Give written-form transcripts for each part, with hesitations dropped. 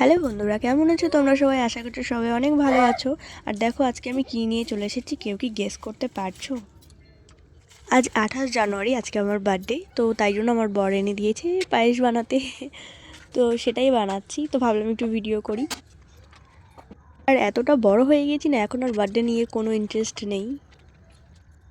Hello বন্ধুরা, কেমন আছো তোমরা সবাই? আশা করছি সবাই অনেক ভালো আছো। আর দেখো আজকে আমি কী নিয়ে চলে এসেছি, কেউ কি গেস করতে পারছো? আজ 28 জানুয়ারি, আজকে আমার বার্থডে, তো তাই জন্য আমার বর এনে দিয়েছে পায়েস বানাতে। তো সেটাই বানাচ্ছি, তো ভাবলাম একটু ভিডিও করি। আর এতটা বড় হয়ে গেছি না, এখন আর বার্থডে নিয়ে কোনো ইন্টারেস্ট নেই।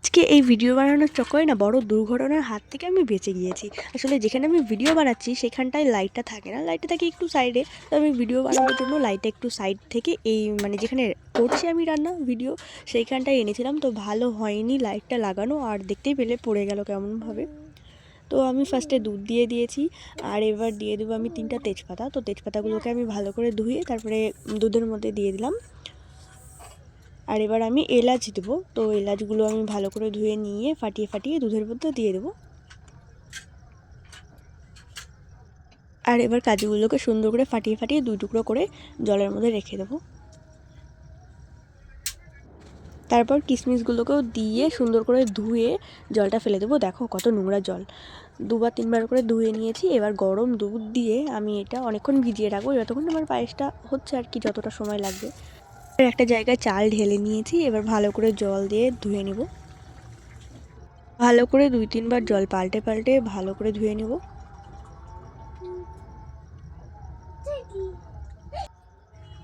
আজকে এই ভিডিও বানানোর চক্করে না বড় দুর্ঘটনার হাত থেকে আমি বেঁচে গিয়েছি। আসলে যেখানে আমি ভিডিও বানাচ্ছি সেখানটায় লাইটটা থাকে না, লাইটটা থাকে একটু সাইডে। তো আমি ভিডিও বানানোর জন্য লাইটটা একটু সাইড থেকে এই যেখানে করছি আমি রান্না ভিডিও, সেইখানটায় এনেছিলাম। তো ভালো হয়নি লাইটটা লাগানো, আর দেখতেই পেলে পড়ে গেল কেমনভাবে। তো আমি ফার্স্টে দুধ দিয়ে দিয়েছি, আর এবার দিয়ে দেবো আমি 3টা তেজপাতা। তো তেজপাতাগুলোকে আমি ভালো করে ধুয়ে তারপরে দুধের মধ্যে দিয়ে দিলাম। আর এবার আমি এলাচ দেবো। তো এলাচগুলো আমি ভালো করে ধুয়ে নিয়ে ফাটিয়ে ফাটিয়ে দুধের মধ্যে দিয়ে দেবো। আর এবার কাজুগুলোকে সুন্দর করে ফাটিয়ে ফাটিয়ে 2 টুকরো করে জলের মধ্যে রেখে দেবো। তারপর কিশমিশগুলোকেও দিয়ে সুন্দর করে ধুয়ে জলটা ফেলে দেবো। দেখো কত নোংরা জল, 2-3 বার করে ধুয়ে নিয়েছি। এবার গরম দুধ দিয়ে আমি এটা অনেকক্ষণ ভিজিয়ে রাখবো, যতক্ষণ আমার পায়েসটা হচ্ছে আর কি, যতটা সময় লাগবে। একটা জায়গায় চাল ঢেলে নিয়েছি, এবার ভালো করে জল দিয়ে ধুয়ে নিব। ভালো করে 2-3 বার জল পাল্টে পাল্টে ভালো করে ধুয়ে নেব।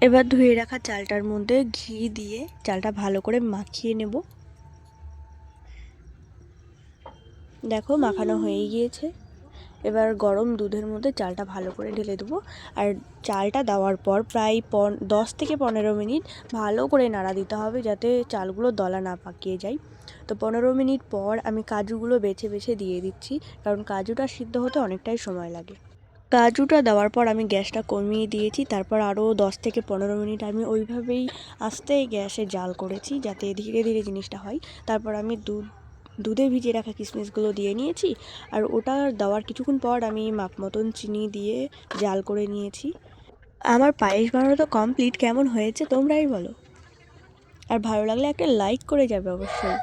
এবার ধুয়ে রাখা চালটার মধ্যে ঘি দিয়ে চালটা ভালো করে মাখিয়ে নেব। দেখো মাখানো হয়ে গিয়েছে। এবার গরম দুধের মধ্যে চালটা ভালো করে ঢেলে দেবো। আর চালটা দেওয়ার পর প্রায় 10 থেকে 15 মিনিট ভালো করে নাড়া দিতে হবে, যাতে চালগুলো দলা না পাকিয়ে যায়। তো 15 মিনিট পর আমি কাজুগুলো বেছে বেছে দিয়ে দিচ্ছি, কারণ কাজুটা সিদ্ধ হতে অনেকটাই সময় লাগে। কাজুটা দেওয়ার পর আমি গ্যাসটা কমিয়ে দিয়েছি। তারপর আরও 10 থেকে 15 মিনিট আমি ওইভাবেই আস্তে গ্যাসে জাল করেছি, যাতে ধীরে ধীরে জিনিসটা হয়। তারপর আমি দুধে ভিজিয়ে রাখা কিশমিশগুলো দিয়ে নিয়েছি। আর ওটা দেওয়ার কিছুক্ষণ পর আমি মাপ মতন চিনি দিয়ে জাল করে নিয়েছি। আমার পায়েস বানানো তো কমপ্লিট। কেমন হয়েছে তোমরাই বলো, আর ভালো লাগলে একটা লাইক করে যাবে অবশ্যই।